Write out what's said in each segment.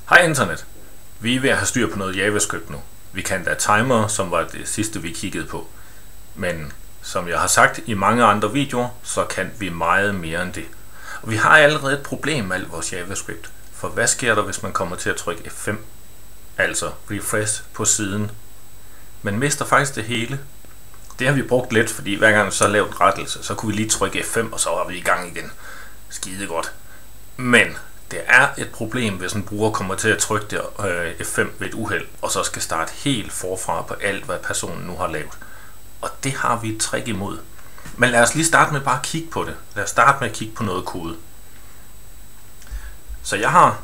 Hej internet. Vi er ved at have styr på noget JavaScript nu. Vi kan da timer, som var det sidste vi kiggede på. Men som jeg har sagt i mange andre videoer, så kan vi meget mere end det. Og vi har allerede et problem med alt vores JavaScript. For hvad sker der, hvis man kommer til at trykke F5? Altså refresh på siden. Man mister faktisk det hele. Det har vi brugt lidt, fordi hver gang vi så lavede rettelse, så kunne vi lige trykke F5, og så var vi i gang igen. Skide godt. Men det er et problem, hvis en bruger kommer til at trykke det F5 ved et uheld, og så skal starte helt forfra på alt, hvad personen nu har lavet. Og det har vi et trick imod. Men lad os lige starte med bare at kigge på det. Lad os starte med at kigge på noget kode. Så jeg har,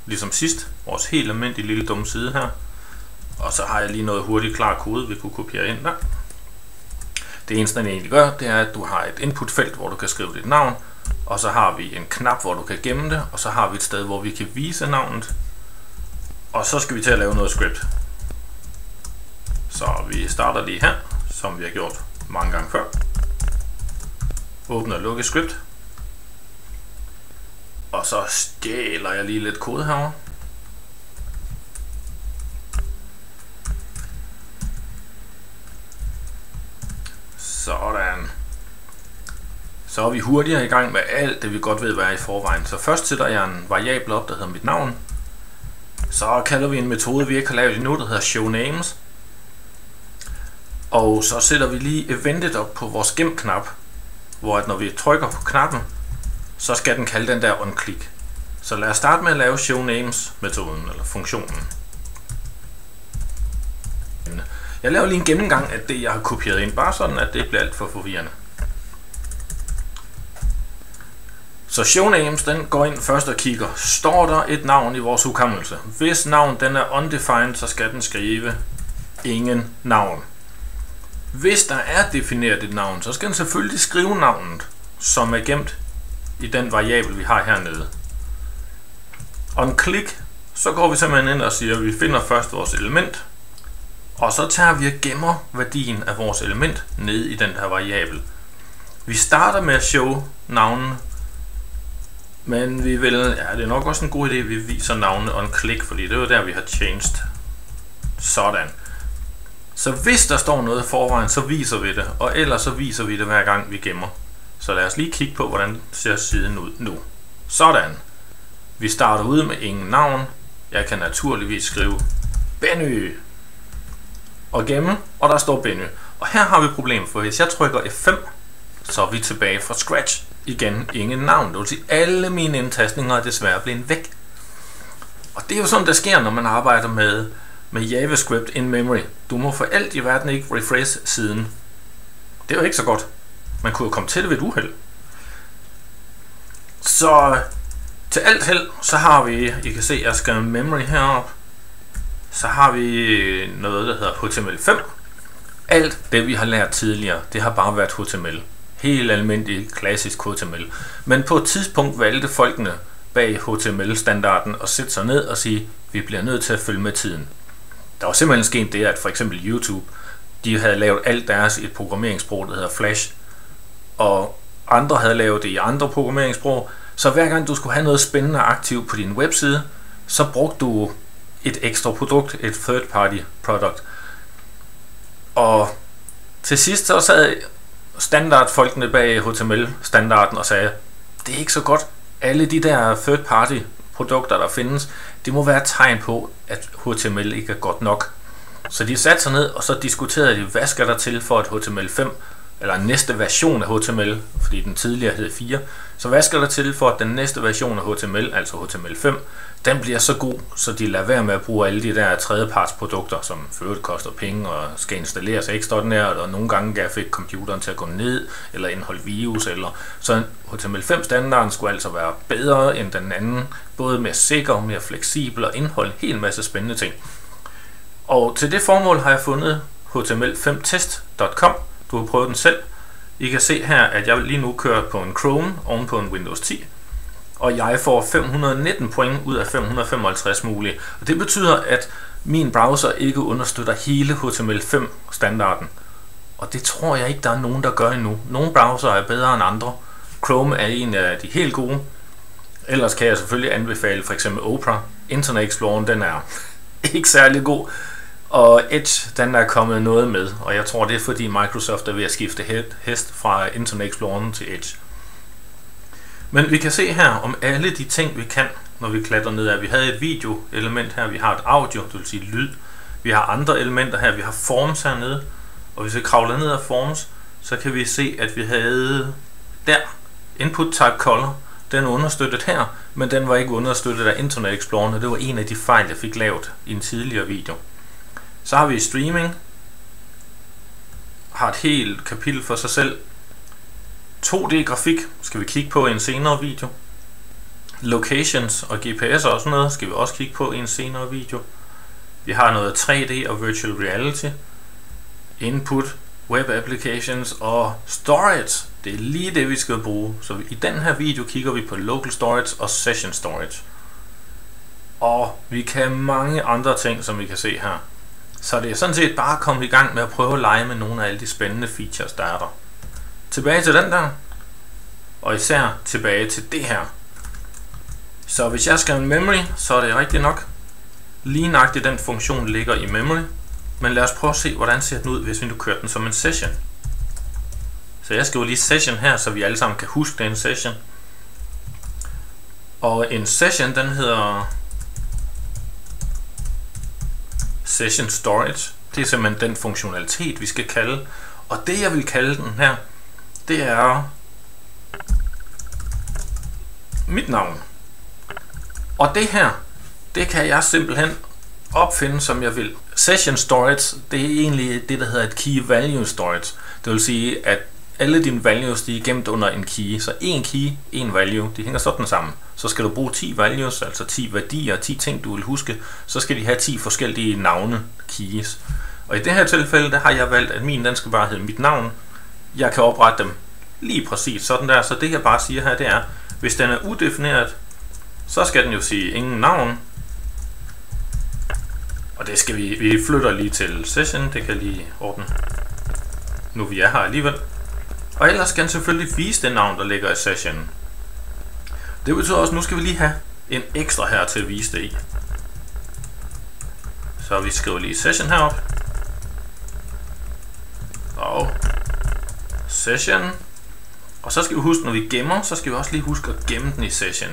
ligesom sidst, vores helt almindelige lille dumme side her. Og så har jeg lige noget hurtigt klar kode, vi kunne kopiere ind der. Det eneste, den egentlig gør, det er, at du har et inputfelt, hvor du kan skrive dit navn. Og så har vi en knap, hvor du kan gemme det, og så har vi et sted, hvor vi kan vise navnet. Og så skal vi til at lave noget script. Så vi starter lige her, som vi har gjort mange gange før. Åbner og lukker script. Og så stjæler jeg lige lidt kode herovre. Sådan. Så er vi hurtigere i gang med alt det vi godt ved hvad er i forvejen. Så først sætter jeg en variabel op, der hedder mit navn. Så kalder vi en metode vi ikke har lavet endnu, der hedder showNames. Og så sætter vi lige eventet op på vores gem-knap, hvor at når vi trykker på knappen, så skal den kalde den der onClick. Så lad os starte med at lave showNames metoden eller funktionen. Jeg laver lige en gennemgang af det jeg har kopieret ind, bare sådan at det ikke bliver alt for forvirrende. Så showNames den går ind først og kigger, står der et navn i vores hukommelse? Hvis navn den er undefined, så skal den skrive ingen navn. Hvis der er defineret et navn, så skal den selvfølgelig skrive navnet, som er gemt i den variabel vi har hernede. OnClick, så går vi simpelthen ind og siger, at vi finder først vores element, og så tager vi og gemmer værdien af vores element ned i den her variabel. Vi starter med at show navnene, men vi vil, det er nok også en god idé, at vi viser navnene onClick, fordi det er jo der vi har changed. Sådan. Så hvis der står noget i forvejen, så viser vi det, og ellers så viser vi det hver gang vi gemmer. Så lad os lige kigge på, hvordan ser siden ud nu. Sådan. Vi starter ud med ingen navn. Jeg kan naturligvis skrive Benny og gemme, og der står Benny. Og her har vi et problem, for hvis jeg trykker F5, så er vi tilbage fra scratch. Igen ingen navn. Det vil sige, alle mine indtastninger er desværre blevet væk. Og det er jo sådan, der sker, når man arbejder med JavaScript in memory. Du må for alt i verden ikke refresh siden. Det er jo ikke så godt. Man kunne jo komme til det ved et uheld. Så til alt held, så har vi, I kan se, jeg skal memory heroppe. Så har vi noget, der hedder HTML5. Alt det, vi har lært tidligere, det har bare været HTML. Helt almindelig, klassisk HTML. Men på et tidspunkt valgte folkene bag HTML-standarden at sætte sig ned og sige, vi bliver nødt til at følge med tiden. Der var simpelthen sket det, at for eksempel YouTube, de havde lavet alt deres i et programmeringssprog, der hedder Flash, og andre havde lavet det i andre programmeringssprog, så hver gang du skulle have noget spændende aktivt på din webside, så brugte du et ekstra produkt, et third party product. Og til sidst så sad standardfolkene bag HTML-standarden og sagde, det er ikke så godt. Alle de der third party produkter der findes, det må være et tegn på, at HTML ikke er godt nok. Så de satte sig ned, og så diskuterede de, hvad skal der til for at HTML5, eller næste version af HTML, fordi den tidligere hed 4, så hvad skal der til for at den næste version af HTML, altså HTML5, den bliver så god, så de lader være med at bruge alle de der tredjepartsprodukter, som for øvrigt koster penge og skal installeres ekstraordinært, og nogle gange fik computeren til at gå ned, eller indeholde virus, eller så HTML5-standarden skulle altså være bedre end den anden, både mere sikker, mere fleksibel og indeholde en hel masse spændende ting. Og til det formål har jeg fundet html5test.com. Du har prøvet den selv. I kan se her, at jeg lige nu kører på en Chrome oven på en Windows 10. Og jeg får 519 point ud af 555 mulige. Og det betyder, at min browser ikke understøtter hele HTML5-standarden. Og det tror jeg ikke, der er nogen, der gør endnu. Nogle browser er bedre end andre. Chrome er en af de helt gode. Ellers kan jeg selvfølgelig anbefale for eksempel Opera, Internet Explorer, den er ikke særlig god, og Edge, den er kommet noget med, og jeg tror det er fordi Microsoft er ved at skifte hest fra Internet Explorer til Edge. Men vi kan se her om alle de ting vi kan, når vi klatrer ned af. Vi havde et video element her, vi har et audio, det vil sige lyd, vi har andre elementer her, vi har forms hernede, og hvis vi kravler ned af forms, så kan vi se at vi havde der input type color, den er understøttet her, men den var ikke understøttet af Internet Explorer, og det var en af de fejl jeg fik lavet i en tidligere video. Så har vi streaming, har et helt kapitel for sig selv. 2D grafik skal vi kigge på i en senere video. Locations og GPS og sådan noget skal vi også kigge på i en senere video. Vi har noget 3D og virtual reality. Input, web applications og storage. Det er lige det vi skal bruge. Så i den her video kigger vi på local storage og session storage. Og vi kan mange andre ting, som vi kan se her. Så det er sådan set bare at komme i gang med at prøve at lege med nogle af alle de spændende features, der er der. Tilbage til den der, og især tilbage til det her. Så hvis jeg skal have en memory, så er det rigtigt nok. Lige nøjagtigt den funktion ligger i memory. Men lad os prøve at se, hvordan ser den ud, hvis vi nu kører den som en session. Så jeg skriver lige session her, så vi alle sammen kan huske, det er en session. Og en session, den hedder session storage. Det er simpelthen den funktionalitet, vi skal kalde. Og det jeg vil kalde den her, det er mit navn. Og det her, det kan jeg simpelthen opfinde, som jeg vil. Session storage, det er egentlig det, der hedder et key value storage. Det vil sige, at alle dine values, de er gemt under en key. Så en key, en value, de hænger sådan sammen. Så skal du bruge 10 values, altså 10 værdier, 10 ting, du vil huske. Så skal de have 10 forskellige navne, keys. Og i det her tilfælde, der har jeg valgt, at min, den skal bare hedde mit navn. Jeg kan oprette dem lige præcis sådan der. Så det jeg bare siger her, det er, hvis den er udefineret, så skal den jo sige ingen navn. Og det skal vi flytter lige til session, det kan lige ordne, nu vi er her alligevel. Og ellers skal den selvfølgelig vise det navn, der ligger i sessionen. Det betyder også, at nu skal vi lige have en ekstra her til at vise det i. Så vi skriver lige session herop. Og session. Og så skal vi huske, når vi gemmer, så skal vi også lige huske at gemme den i session.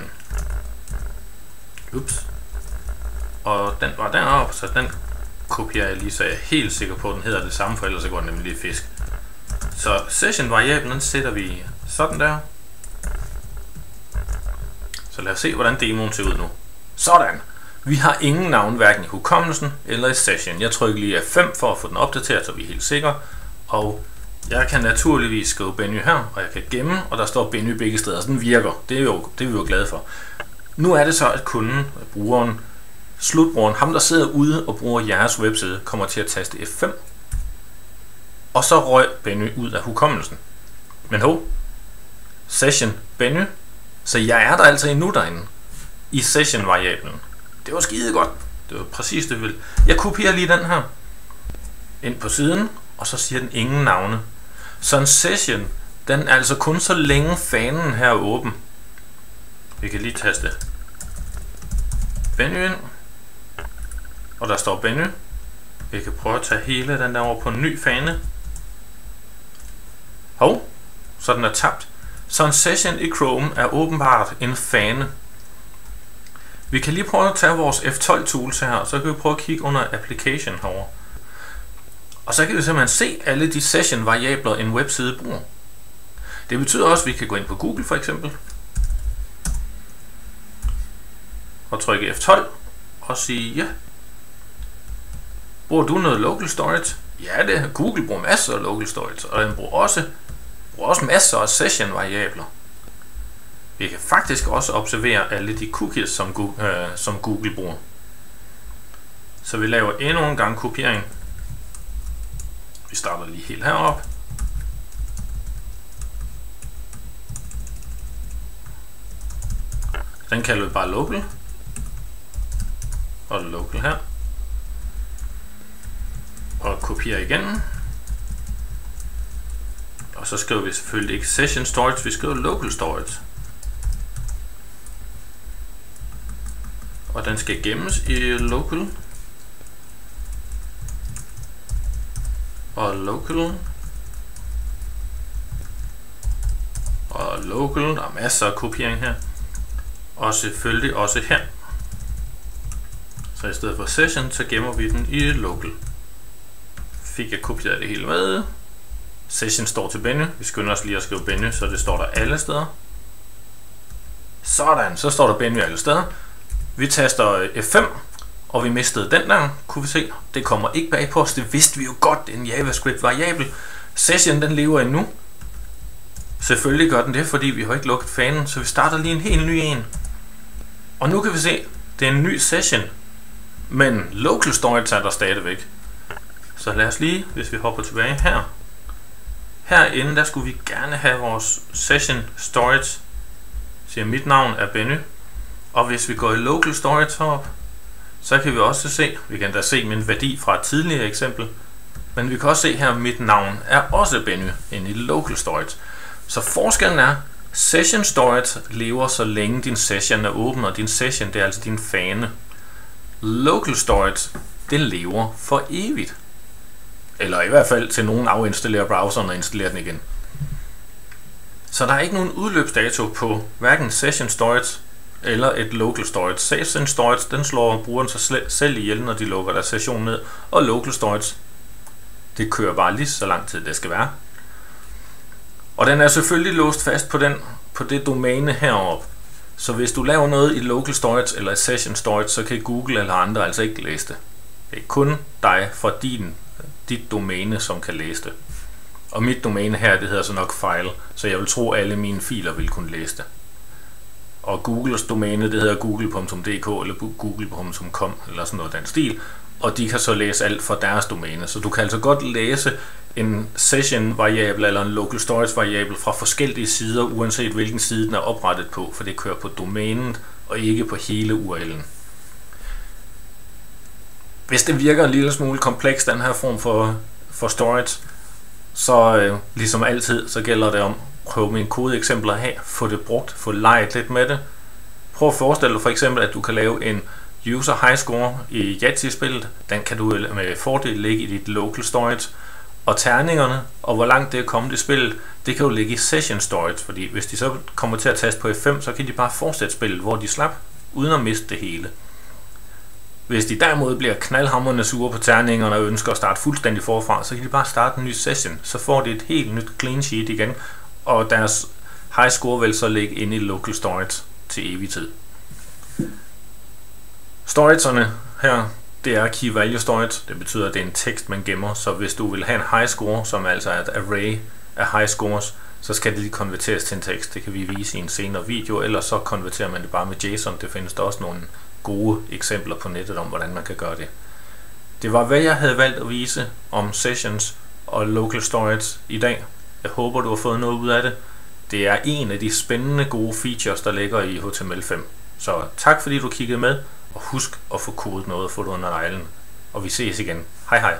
Ups. Og den var deroppe, så den kopierer jeg lige, så jeg er helt sikker på, at den hedder det samme, for ellers så går den nemlig fisk. Så session variablen, den sætter vi sådan der. Så lad os se, hvordan demoen ser ud nu. Sådan. Vi har ingen navn, hverken i hukommelsen eller i session. Jeg trykker lige F5 for at få den opdateret, så vi er helt sikre. Og jeg kan naturligvis skrive Benny her, og jeg kan gemme, og der står Benny begge steder, så den virker. Det er vi jo glade for. Nu er det så, at kunden, brugeren, slutbrugeren, ham der sidder ude og bruger jeres webside, kommer til at taste F5. Og så røg Benny ud af hukommelsen. Men session Benny. Så jeg er der altså endnu derinde. I session variablen. Det var skide godt. Det var præcis det vi ville. Jeg kopierer lige den her ind på siden, og så siger den ingen navne. Så en session, den er altså kun så længe fanen her er åben. Vi kan lige taste Benny ind. Og der står Benny. Vi kan prøve at tage hele den der over på en ny fane. Så den er tabt. Så en session i Chrome er åbenbart en fane. Vi kan lige prøve at tage vores F12 tools her, så kan vi prøve at kigge under application herovre. Og så kan vi simpelthen se alle de session variabler en webside bruger. Det betyder også, at vi kan gå ind på Google for eksempel. Og trykke F12 og sige ja. Bruger du noget local storage? Ja, det Google bruger masser af local storage, og den bruger også masser af session variabler. Vi kan faktisk også observere alle de cookies, som Google bruger. Så vi laver endnu en gang kopiering. Vi starter lige helt herop. Den kalder vi bare local. Og local her. Og kopierer igen. Og så skriver vi selvfølgelig ikke session storage, vi skriver local storage. Og og den skal gemmes i local. Og local. Og local, der er masser af kopiering her. Og selvfølgelig også her. Så i stedet for session, så gemmer vi den i local. Fik jeg kopieret det hele med. Session står til Benny. Vi skynder os lige at skrive Benny, så det står der alle steder. Sådan, så står der Benny alle steder. Vi taster F5, og vi mistede den der, kunne vi se. Det kommer ikke bag på os, det vidste vi jo godt, det er en JavaScript variabel. Session, den lever endnu. Selvfølgelig gør den det, fordi vi har ikke lukket fanen, så vi starter lige en helt ny en. Og nu kan vi se, det er en ny session, men local storage er der stadigvæk. Så lad os lige, hvis vi hopper tilbage her. Herinde, der skulle vi gerne have vores session storage. Så mit navn er Benny. Og hvis vi går i local storage herop, så kan vi også se, vi kan da se min værdi fra et tidligere eksempel, men vi kan også se her, at mit navn er også Benny inde i local storage. Så forskellen er, session storage lever så længe din session er åben, og din session, det er altså din fane. Local storage, det lever for evigt. Eller i hvert fald til nogen afinstallerer browseren og installerer den igen. Så der er ikke nogen udløbsdato på hverken session storage eller et local storage. Session storage, den slår brugeren sig selv ihjel, når de lukker deres session ned, og local storage, det kører bare lige så lang tid det skal være. Og den er selvfølgelig låst fast på det domæne heroppe. Så hvis du laver noget i local storage eller session storage, så kan Google eller andre altså ikke læse det. Det er kun dig fra dit domæne, som kan læse det. Og mit domæne her, det hedder så nok file, så jeg vil tro, at alle mine filer vil kunne læse det. Og Googles domæne, det hedder google.dk eller google.com eller sådan noget den stil. Og de kan så læse alt fra deres domæne. Så du kan altså godt læse en session variabel eller en local storage variabel fra forskellige sider, uanset hvilken side den er oprettet på, for det kører på domænet og ikke på hele URL'en. Hvis det virker en lille smule kompleks, den her form for storage, så ligesom altid, så gælder det om at prøve mine kodeeksempler her, få det brugt, få leget lidt med det. Prøv at forestille dig for eksempel, at du kan lave en user high score i Yahtzee-spillet. Den kan du med fordel lægge i dit local storage. Og terningerne, og hvor langt det er kommet i spillet, det kan jo ligge i session storage, fordi hvis de så kommer til at taste på F5, så kan de bare fortsætte spillet, hvor de slap, uden at miste det hele. Hvis de derimod bliver knaldhamrende sure på terningerne og ønsker at starte fuldstændig forfra, så kan de bare starte en ny session, så får de et helt nyt clean sheet igen, og deres high score vil så ligge inde i local storage til evig tid. Storagerne her, det er key value storage. Det betyder, at det er en tekst, man gemmer. Så hvis du vil have en high score, som altså er et array af high scores, så skal det lige konverteres til en tekst. Det kan vi vise i en senere video, eller så konverterer man det bare med JSON. Det findes der også nogle gode eksempler på nettet om, hvordan man kan gøre det. Det var, hvad jeg havde valgt at vise om sessions og local storage i dag. Jeg håber, du har fået noget ud af det. Det er en af de spændende gode features, der ligger i HTML5. Så tak fordi du kiggede med. Og husk at få kodet noget, få det under neglen. Og vi ses igen. Hej hej.